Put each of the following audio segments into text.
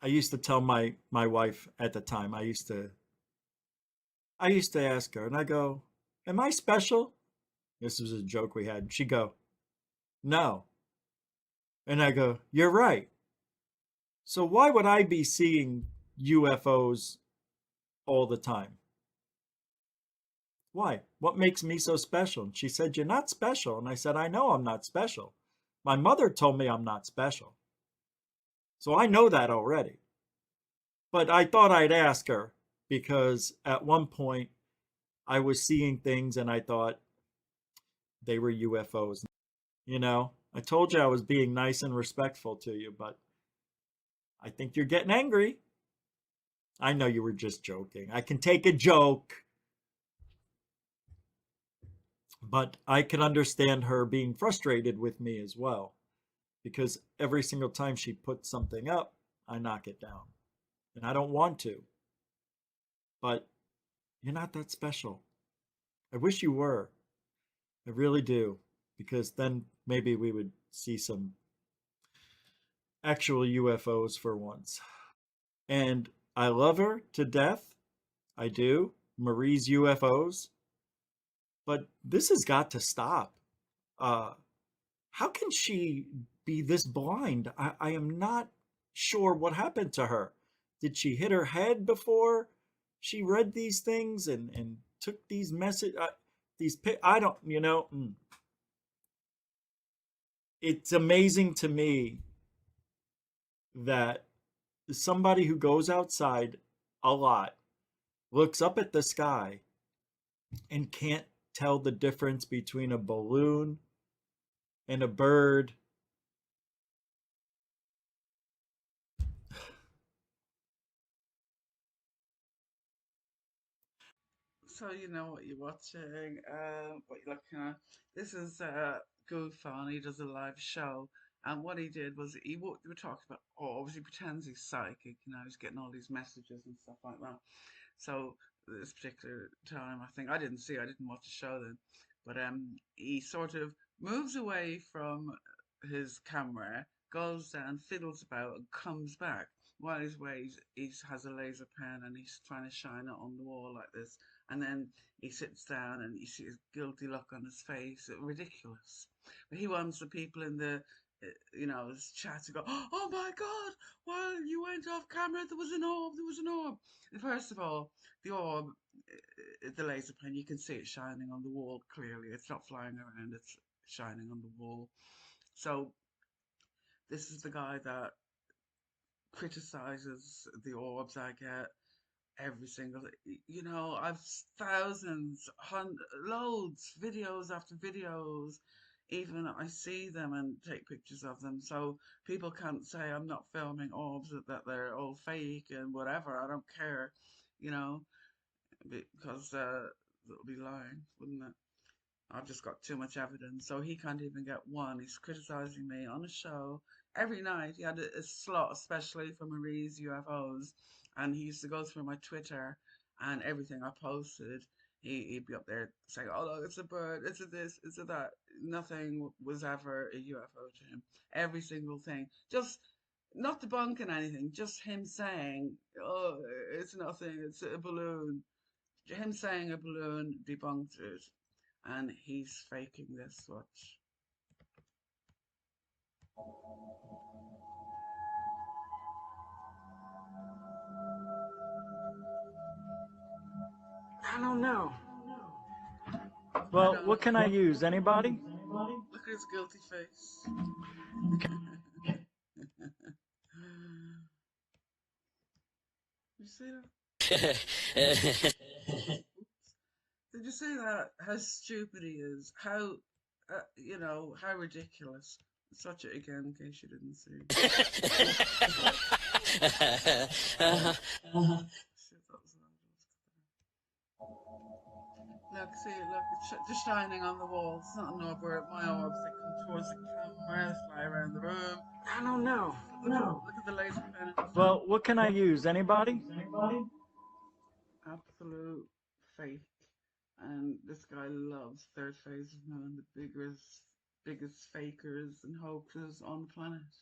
I used to tell my wife at the time, I used to ask her and I go, "Am I special?" This was a joke we had. She'd go, "No." And I go, "You're right. So why would I be seeing UFOs all the time? Why? What makes me so special?" And she said, "You're not special." And I said, "I know I'm not special. My mother told me I'm not special. So I know that already." But I thought I'd ask her because at one point I was seeing things and I thought they were UFOs. I told you I was being nice and respectful to you, but I think you're getting angry. I know you were just joking. I can take a joke, but I can understand her being frustrated with me as well because every single time she puts something up, I knock it down. And I don't want to, but you're not that special. I wish you were. I really do, because then maybe we would see some actual UFOs for once. And I love her to death. I do. Marie's UFOs. But this has got to stop. Uh, how can she be this blind? I am not sure what happened to her. Did she hit her head before she read these things and took these message these I don't, it's amazing to me that somebody who goes outside a lot looks up at the sky and can't tell the difference between a balloon and a bird. So you know what you're watching, what you're looking at. This is Goofon. He does a live show, and what he did was we were talking about. Oh, obviously, he pretends he's psychic. He's getting all these messages and stuff like that. So this particular time, I think I didn't see. I didn't watch the show then, but he sort of moves away from his camera, goes down, fiddles about, and comes back. While he's away, he has a laser pen and he's trying to shine it on the wall like this, and then he sits down and you see his guilty look on his face. Ridiculous. But he wants the people in his chat to go, "Oh my God, while you went off camera, there was an orb, there was an orb." And first of all, the orb, the laser pen, you can see it shining on the wall clearly. It's not flying around, it's shining on the wall. So this is the guy that criticizes the orbs I get every single, I've thousands, loads, videos after videos. Even I see them and take pictures of them, so people can't say I'm not filming orbs, that they're all fake and whatever. I don't care, you know, because it'll be lying, wouldn't it? I've just got too much evidence. So he can't even get one. He's criticizing me on a show every night. He had a slot especially for Marie's UFOs, and he used to go through my Twitter and everything I posted. He'd be up there saying, "Oh look, it's a bird, it's a this, it's a that." Nothing was ever a UFO to him. Every single thing, just not debunking anything, just him saying, "Oh, it's nothing, it's a balloon." Him saying a balloon debunked it, and he's faking this. Watch. I don't know. I Well, don't what can I know. use? Anybody? Look at his guilty face. You see that? Did you see that? How stupid he is. How ridiculous. Such it again, in case you didn't see. Shit, that was loud. Look, see, look, it's just shining on the walls. It's not an orb. My orbs, they come towards the camera, fly around the room. I don't know. Look at the laser pen in his hand. Well, what can I use? Anybody? Absolute fake. And this guy loves third phase of knowing the biggest fakers and hoaxes on the planet.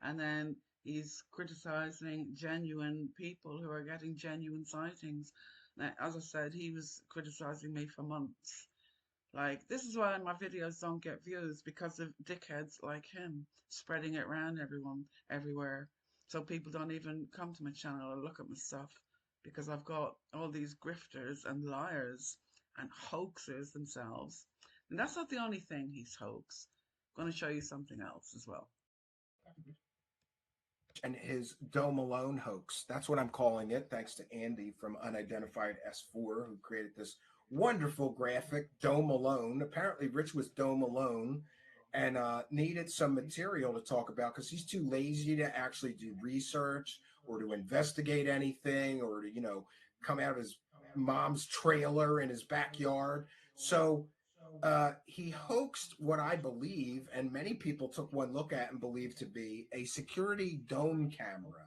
And then He's criticizing genuine people who are getting genuine sightings. Now, as I said, he was criticizing me for months. Like, this is why my videos don't get views, because of dickheads like him spreading it around everyone, everywhere. So people don't even come to my channel or look at my stuff, because I've got all these grifters and liars and hoaxers themselves. And that's not the only thing he's hoax. I'm going to show you something else as well. And his Dome Alone hoax. That's what I'm calling it, thanks to Andy from Unidentified S4, who created this wonderful graphic, Dome Alone. Apparently, Rich was Dome Alone and needed some material to talk about because he's too lazy to actually do research or to investigate anything or to, come out of his mom's trailer in his backyard. So he hoaxed what I believe, and many people took one look at and believed to be a security dome camera,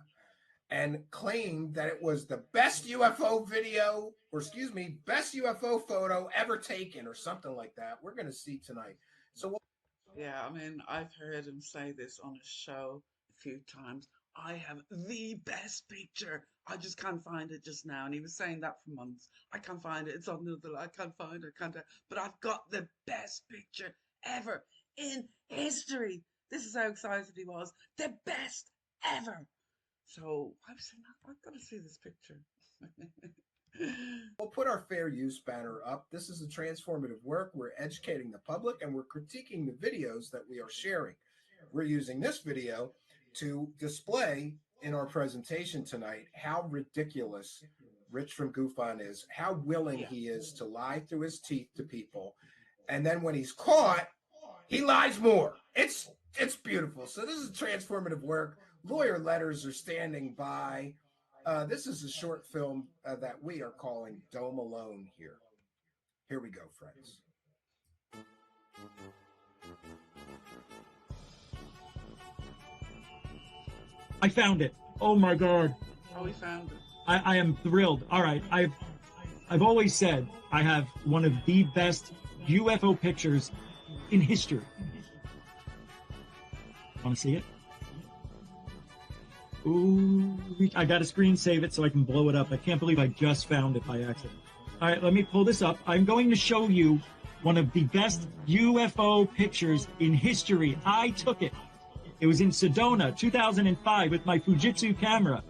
and claimed that it was the best UFO video, or excuse me, best UFO photo ever taken, or something like that. We're going to see tonight. So, Yeah, I mean, I've heard him say this on a show a few times. I have the best picture. I just can't find it just now. And he was saying that for months. I can't find it. It's on another. I can't find it. I can't. But I've got the best picture ever in history. This is how excited he was. The best ever. So I was saying, I've got to see this picture. we'll put our fair use banner up. This is a transformative work. We're educating the public and we're critiquing the videos that we are sharing. We're using this video to display in our presentation tonight how ridiculous Rich from GoofOn is, how willing Yeah. he is to lie through his teeth to people. And then when he's caught, he lies more. It's beautiful. So this is transformative work. Lawyer letters are standing by. This is a short film that we are calling Dome Alone here. Here we go, friends. I found it. Oh my God. Oh, we found it. I am thrilled. All right. I've always said I have one of the best UFO pictures in history. Want to see it? Ooh, I got to screen save it so I can blow it up. I can't believe I just found it by accident. All right, let me pull this up. I'm going to show you one of the best UFO pictures in history. I took it. It was in Sedona, 2005, with my Fujitsu camera.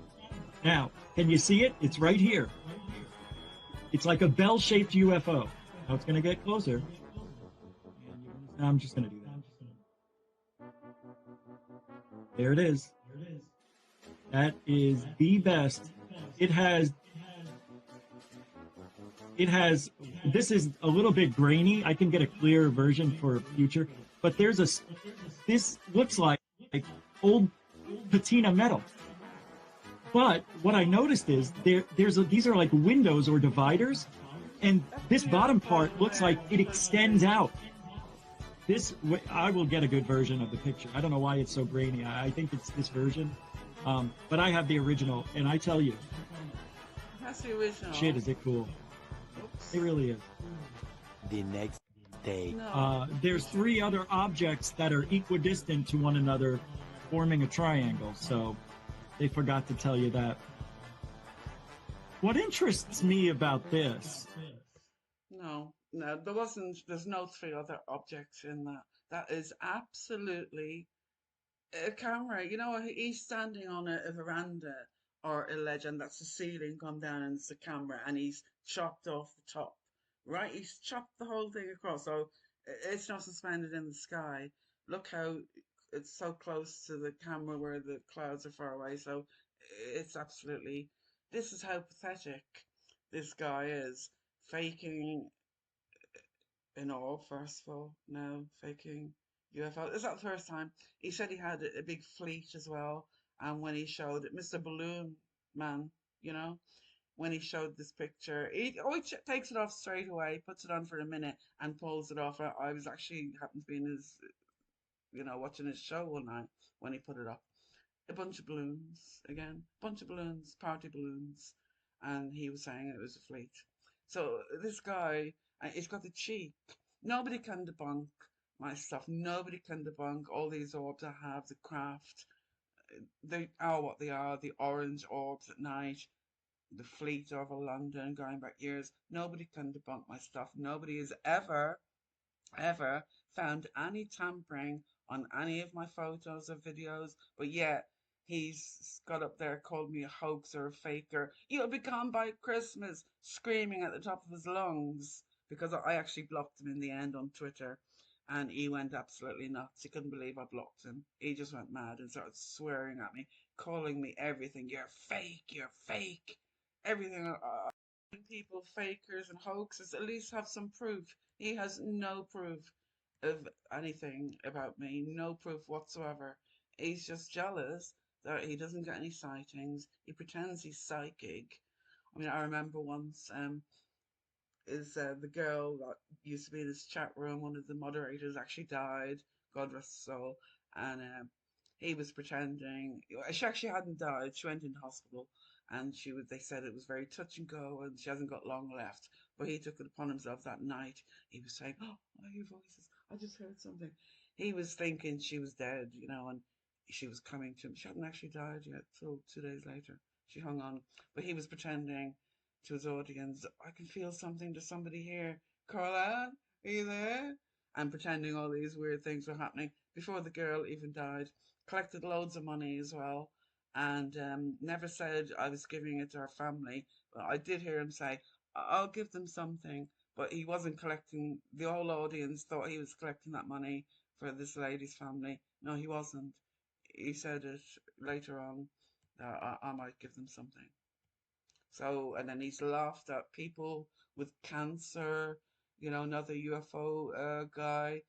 Now, can you see it? It's right here. It's like a bell-shaped UFO. Now it's going to get closer. I'm just going to do that. There it is. That is the best. It has, this is a little bit grainy. I can get a clearer version for future, but this looks like old patina metal. But what I noticed is these are like windows or dividers, and this bottom part looks like it extends out. I will get a good version of the picture. I don't know why it's so grainy. I think it's this version. But I have the original, and I tell you, That's the original. shit, is it cool? Oops. It really is. The next day. No. There's 3 other objects that are equidistant to one another, forming a triangle, so they forgot to tell you that. What interests me about this? No, there's no 3 other objects in that. That is absolutely a camera. You know, he's standing on a veranda or a ledge, and that's the ceiling come down, and it's the camera, and he's chopped off the top, right? He's chopped the whole thing across, so it's not suspended in the sky. Look how it's so close to the camera where the clouds are far away, so it's absolutely. This is how pathetic this guy is, faking in all, first of all, no, faking UFO. Is that the first time? He said he had a big fleet as well. And when he showed it, Mr. Balloon Man, you know, when he showed this picture, he always takes it off straight away, puts it on for a minute, and pulls it off. I was actually happened to be in his, watching his show one night when he put it up. A bunch of balloons again, bunch of balloons, party balloons, and he was saying it was a fleet. So this guy, he's got the cheek. Nobody can debunk my stuff. Nobody can debunk all these orbs I have, the craft. they are what they are. The orange orbs at night, the fleet over London going back years. Nobody can debunk my stuff. Nobody has ever found any tampering on any of my photos or videos, but yet he's got up there, called me a hoaxer, a faker. You'll be gone by Christmas, screaming at the top of his lungs, because I actually blocked him in the end on Twitter, and he went absolutely nuts. He couldn't believe I blocked him. He just went mad and started swearing at me, calling me everything. You're fake, everything. People fakers and hoaxers at least have some proof. He has no proof of anything about me, no proof whatsoever. He's just jealous that he doesn't get any sightings. He pretends he's psychic. I mean, I remember once the girl that used to be in this chat room, one of the moderators actually died, God rest his soul, and he was pretending. She actually hadn't died. She went into hospital, and they said it was very touch and go, and she hasn't got long left. But he took it upon himself that night. He was saying, "Oh, I hear voices. I just heard something." He was thinking she was dead, and she was coming to him. She hadn't actually died yet till 2 days later. She hung on, but he was pretending to his audience, "I can feel something. There's somebody here. Carla, are you there?" And pretending all these weird things were happening before the girl even died. Collected loads of money as well, and never said I was giving it to her family. But I did hear him say, "I'll give them something." But he wasn't collecting. The whole audience thought he was collecting that money for this lady's family. No, he wasn't. He said it later on that I might give them something. So, and then he's laughed at people with cancer, another UFO guy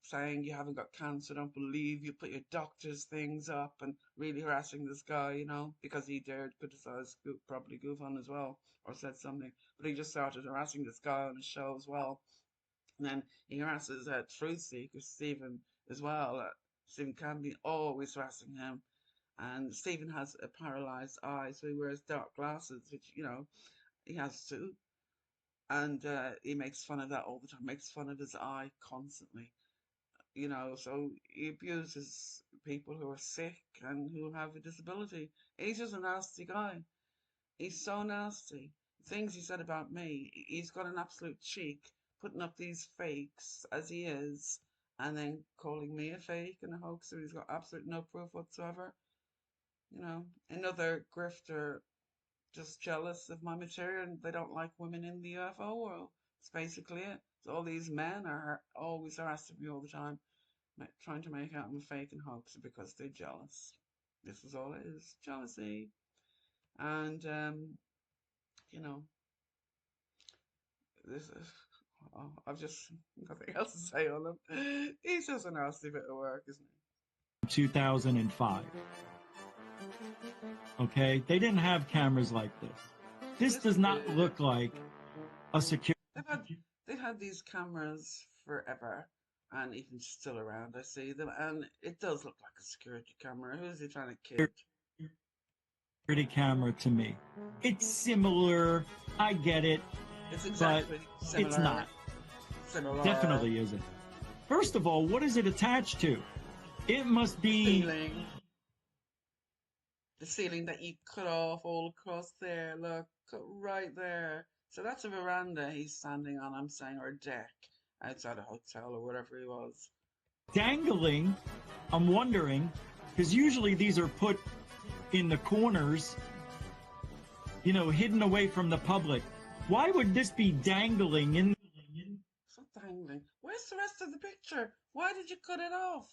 saying, "You haven't got cancer, don't believe you, put your doctor's things up," and really harassing this guy, because he dared criticize, probably Goofon as well, or said something. But he just started harassing this guy on his show as well. And then he harasses TRUTHSEEKERS, Stephen, as well. Stephen Canby, always harassing him. And Stephen has a paralyzed eye, so he wears dark glasses, which, he has to. And he makes fun of that all the time, makes fun of his eye constantly. So he abuses people who are sick and who have a disability. He's just a nasty guy. He's so nasty. Things he said about me, he's got an absolute cheek, putting up these fakes as he is, and then calling me a fake and a hoaxer. He's got absolute no proof whatsoever. Another grifter, just jealous of my material, and they don't like women in the UFO world. It's basically it. So all these men are always harassing me all the time, trying to make out I'm a fake and hoaxer because they're jealous. This is all it is, jealousy. And this is. I've just nothing else to say on him. He's just a nasty bit of work, isn't he? 2005. Okay, they didn't have cameras like this. This does not look like a security. They've had these cameras forever, and even still around. I see them, and it does look like a security camera. Who's he trying to kid? Security camera to me. It's similar. I get it. It's exactly but similar. It's not. Similar. Definitely isn't. First of all, what is it attached to? It must be ceiling. The ceiling that you cut off all across there. Look, cut right there. So that's a veranda he's standing on, I'm saying, or a deck outside a hotel or whatever he was. Dangling. I'm wondering, because usually these are put in the corners, hidden away from the public. Why would this be dangling in? It's not dangling. Where's the rest of the picture? Why did you cut it off?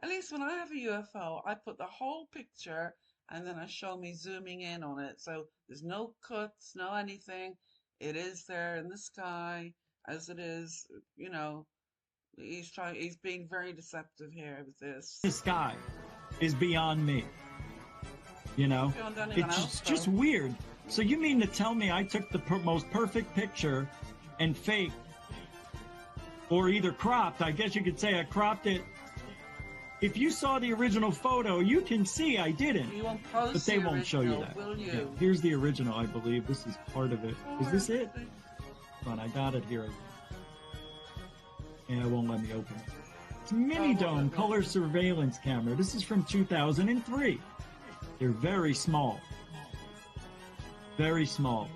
At least when I have a UFO, I put the whole picture and then I show me zooming in on it. So there's no cuts, no anything. It is there in the sky as it is, He's being very deceptive here with this. The sky is beyond me. It's just weird. So you mean to tell me I took the most perfect picture and faked, or either cropped, I guess you could say I cropped it. If you saw the original photo, you can see I didn't. You won't post but they won't show you that. Will you? Yeah, here's the original, I believe. This is part of it. Is this it? Hold on, I got it here. Yeah, it won't let me open it. It's a mini Oh, dome color surveillance camera. This is from 2003. They're very small. Very small.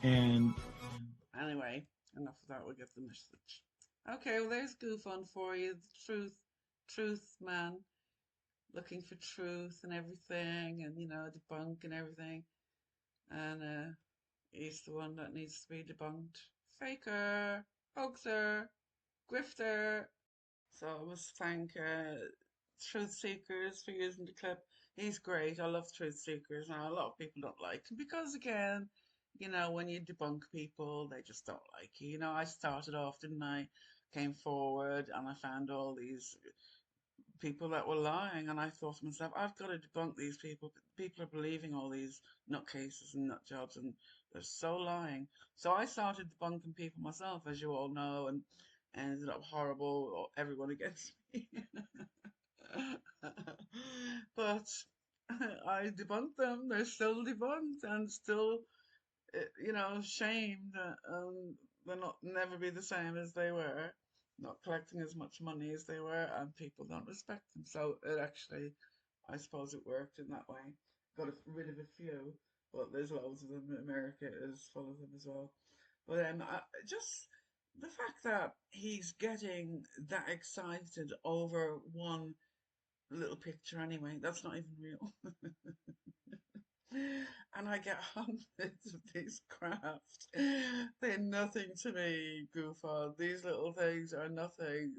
And anyway, enough of that. We'll get the message. Okay, well, there's Goof on for you. The truth man, looking for truth and everything, and debunk and everything. And he's the one that needs to be debunked. Faker, hoaxer, grifter. So I must thank Truth Seekers for using the clip. He's great. I love Truth Seekers. Now, a lot of people don't like him because, again, when you debunk people, they just don't like you. I started off, didn't I? Came forward and I found all these people that were lying, and I thought to myself, I've got to debunk these people. People are believing all these nutcases and nut jobs, and they're so lying. So I started debunking people myself, as you all know, and ended up horrible, or everyone against me. But I debunked them. They're still debunked and still, shamed. They're not never be the same as they were. Not collecting as much money as they were, and people don't respect them. So it actually, I suppose it worked in that way. Got rid of a few, but there's loads of them. America is full of them as well. But just the fact that he's getting that excited over one little picture anyway, that's not even real. And I get hundreds of these crafts. They're nothing to me, Goofa. These little things are nothing.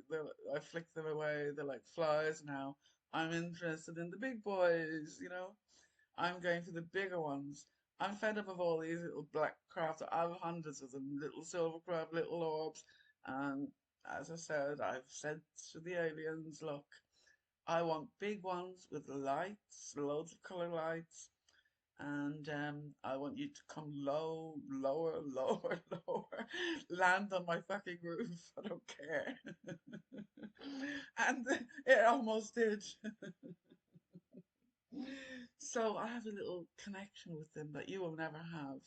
I flick them away. They're like flies now. I'm interested in the big boys. I'm going for the bigger ones. I'm fed up of all these little black crafts. I have hundreds of them, little silver craft, little orbs. And as I said, I've said to the aliens, look, I want big ones with lights, loads of color lights. And I want you to come lower, lower, lower, land on my fucking roof. I don't care. And it almost did. So I have a little connection with them that you will never have.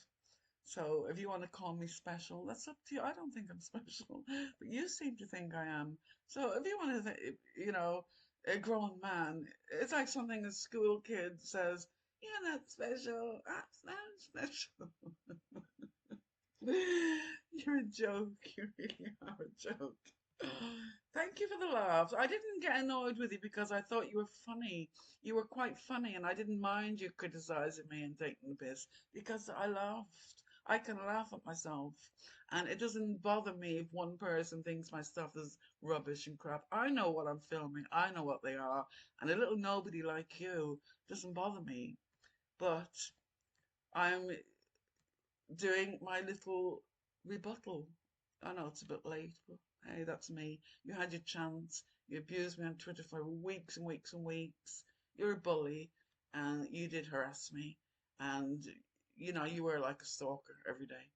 So if you want to call me special, that's up to you. I don't think I'm special, but you seem to think I am. So if you want to, a grown man, it's like something a school kid says, "You're not special. I'm not special." You're a joke. You really are a joke. Thank you for the laughs. I didn't get annoyed with you because I thought you were funny. You were quite funny, and I didn't mind you criticizing me and taking the piss because I laughed. I can laugh at myself, and it doesn't bother me if one person thinks my stuff is rubbish and crap. I know what I'm filming. I know what they are, and a little nobody like you doesn't bother me. But I'm doing my little rebuttal. I know it's a bit late, but hey, that's me. You had your chance. You abused me on Twitter for weeks and weeks and weeks. You're a bully, and you did harass me. And, you were like a stalker every day.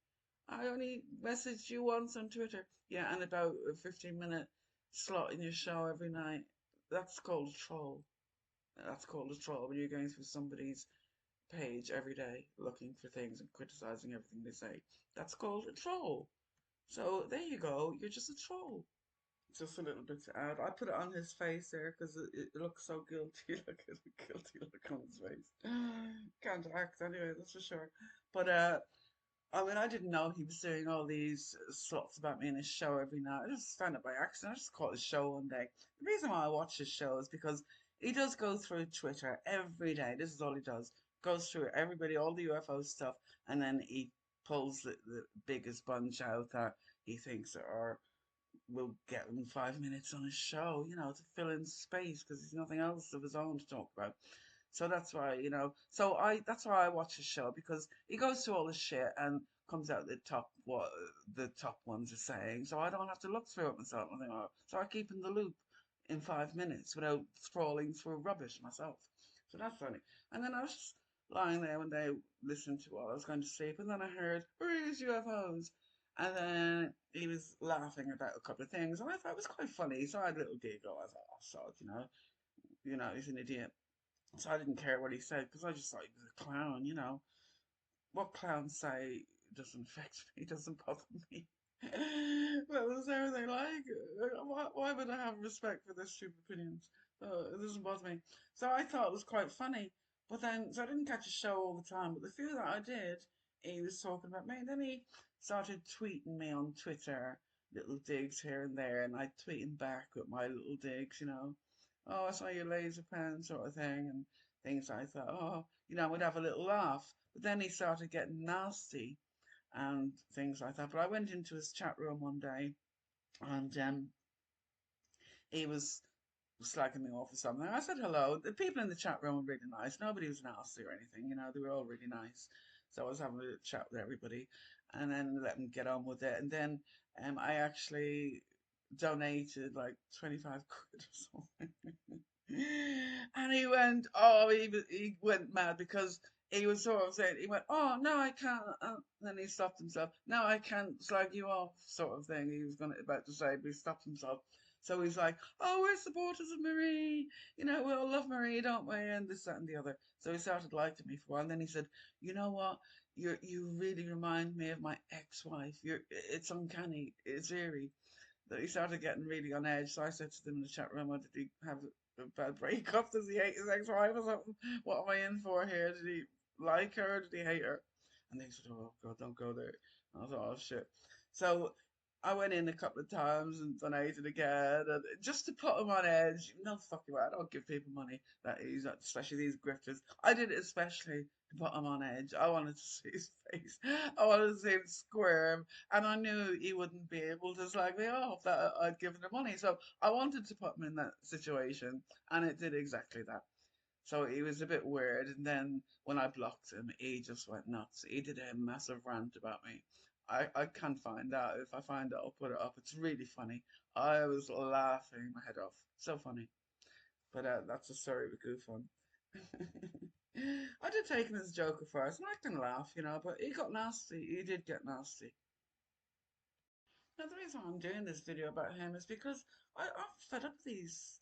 I only messaged you once on Twitter. Yeah, and about a 15-minute slot in your show every night. That's called a troll. That's called a troll when you're going through somebody's page every day looking for things and criticizing everything they say. That's called a troll. So there you go. You're just a troll. Just a little bit to add. I put it on his face there because it looks so guilty. Look at the guilty look on his face. Can't act anyway, that's for sure. But I mean, I didn't know he was doing all these slots about me in his show every night. I just found it by accident. I just caught his show one day. The reason why I watch his show is because he does go through Twitter every day. This is all he does. Goes through everybody, all the UFO stuff, and then he pulls the biggest bunch out that he thinks will get him 5 minutes on his show, to fill in space because there's nothing else of his own to talk about. So that's why, that's why I watch his show because he goes through all this shit and comes out what the top ones are saying. So I don't have to look through it myself. So I keep in the loop in 5 minutes without scrolling through rubbish myself. So that's funny. And then I was just lying there one day listening to what I was going to sleep, and then I heard, "Where's UFOs?" And then he was laughing about a couple of things, and I thought it was quite funny. So I had a little giggle. I thought, "Oh, sod, he's an idiot." So I didn't care what he said because I just thought he was a clown. What clowns say doesn't affect me, doesn't bother me. Well, is everything like? Why would I have respect for their stupid opinions? It doesn't bother me. So I thought it was quite funny. But then, so I didn't catch a show all the time, but the few that I did, he was talking about me. And then he started tweeting me on Twitter, little digs here and there, and I tweet him back with my little digs, you know. Oh, I saw your laser pen sort of thing, and things I thought, oh, you know, we'd have a little laugh. But then he started getting nasty and things like that. But I went into his chat room one day and he was slagging me off or something. I said hello. The people in the chat room were really nice. Nobody was nasty or anything, you know, they were all really nice. So I was having a chat with everybody and then let them get on with it. And then I actually donated like 25 quid or something. And he went, oh, he went mad because he was sort of saying, he went, oh, no, I can't. Then he stopped himself. No, I can't slag you off, sort of thing. He was about to say, but he stopped himself. So he's like, oh, we're supporters of Marie. You know, we all love Marie, don't we? And this, that, and the other. So he started liking me for a while. And then he said, you know what? You really remind me of my ex-wife. It's uncanny. It's eerie. That he started getting really on edge. So I said to them in the chat room, did he have a bad breakup? Does he hate his ex-wife or something? What am I in for here? Did he like her? Or did he hate her? And they said, oh God, don't go there. And I thought, oh shit. So I went in a couple of times and donated again, and just to put him on edge. No fucking way. I don't give people money that he's not, especially these grifters. I did it especially to put him on edge. I wanted to see his face. I wanted to see him squirm, and I knew he wouldn't be able to slag me off that I'd given him money. So I wanted to put him in that situation, and it did exactly that. So he was a bit weird, and then when I blocked him, he just went nuts. He did a massive rant about me. I can't find out. If I find it, I'll put it up. It's really funny. I was laughing my head off. So funny. But that's a story with goof on. I did take him as a joke at first, and I can laugh, you know, but he got nasty. He did get nasty. Now, the reason I'm doing this video about him is because I'm fed up with these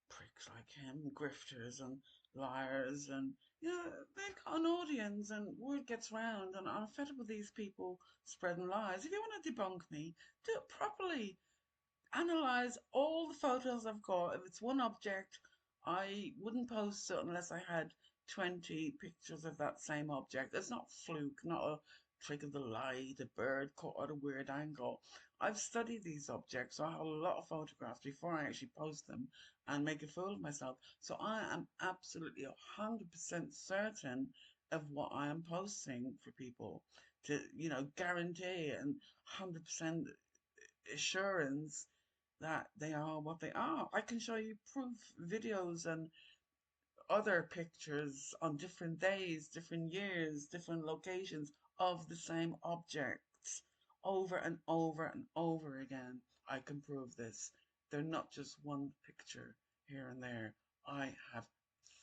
pricks like him, grifters and liars, and you know, they've got an audience and word gets round, and I'm fed up with these people spreading lies. If you want to debunk me, do it properly. Analyze all the photos I've got. If it's one object, I wouldn't post it unless I had 20 pictures of that same object. It's not fluke, not a trick of the light, a bird caught at a weird angle. I've studied these objects, so I have a lot of photographs before I actually post them and make a fool of myself. So I am absolutely 100% certain of what I am posting for people to, you know, guarantee and 100% assurance that they are what they are. I can show you proof videos and other pictures on different days, different years, different locations of the same objects over and over and over again. I can prove this. They're not just one picture here and there. I have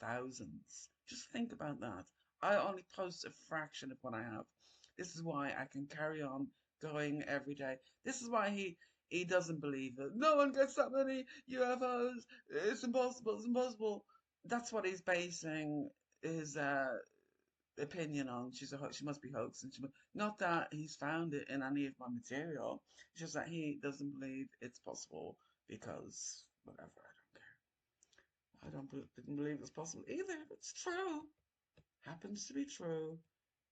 thousands. Just think about that. I only post a fraction of what I have. This is why I can carry on going every day. This is why he doesn't believe it. No one gets that many UFOs. It's impossible. It's impossible. That's what he's basing his opinion on. She must be hoaxing. Not that he's found it in any of my material. It's just that he doesn't believe it's possible because whatever. I didn't believe it's possible either. It's true. Happens to be true.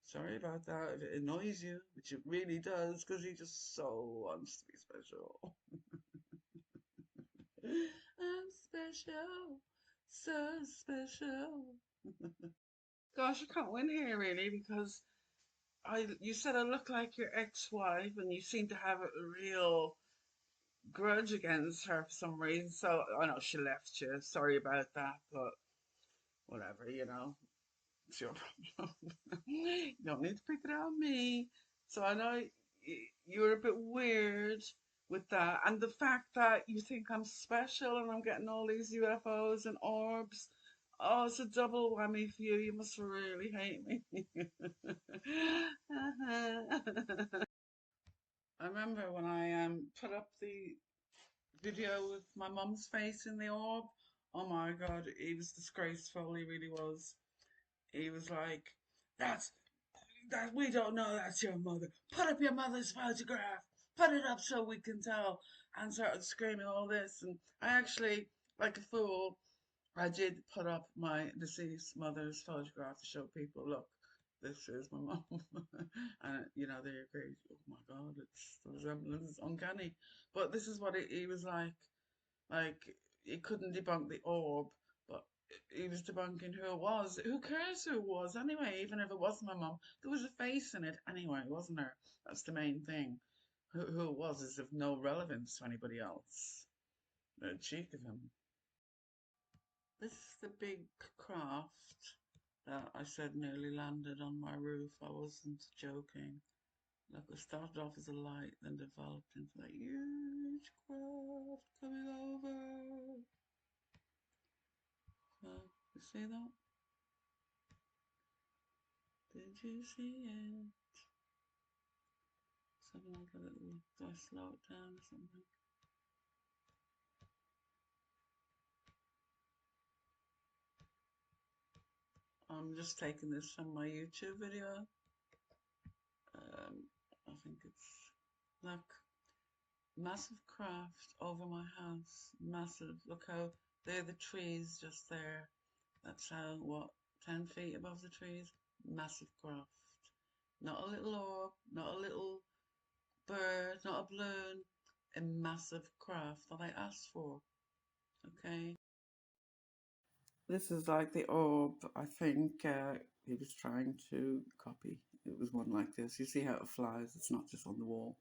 Sorry about that if it annoys you, which it really does, because he just so wants to be special. I'm special, so special. Gosh, I can't win here really because you said I look like your ex-wife, and you seem to have a real grudge against her for some reason. So I know she left you. Sorry about that, but whatever, you know. It's your problem. You don't need to pick it on me. So I know you're a bit weird with that. And the fact that you think I'm special and I'm getting all these UFOs and orbs. Oh, it's a double whammy for you. You must really hate me. I remember when I put up the video with my mum's face in the orb. Oh my God, he was disgraceful. He really was. He was like, that we don't know that's your mother. Put up your mother's photograph. put it up so we can tell, and started screaming all this. And I actually, like a fool, I did put up my deceased mother's photograph to show people, look, this is my mom. And, they agreed, oh my God, the resemblance is uncanny. But this is what he was like. Like, he couldn't debunk the orb, but he was debunking who it was. Who cares who it was anyway, even if it wasn't my mom? There was a face in it anyway, wasn't there? That's the main thing. Who it was is of no relevance to anybody else. The cheek of him. This is the big craft that I said nearly landed on my roof. I wasn't joking. Look, it started off as a light, then developed into that huge craft coming over. You see that? Did you see it? Something like a little. Do I slow it down or something? I'm just taking this from my YouTube video. I think it's, look, massive craft over my house. Massive. Look how they're the trees just there. That's how, what, 10 feet above the trees? Massive craft. Not a little orb, not a little bird, not a balloon. A massive craft that I asked for. Okay. This is like the orb, I think he was trying to copy. It was one like this. You see how it flies? It's not just on the wall.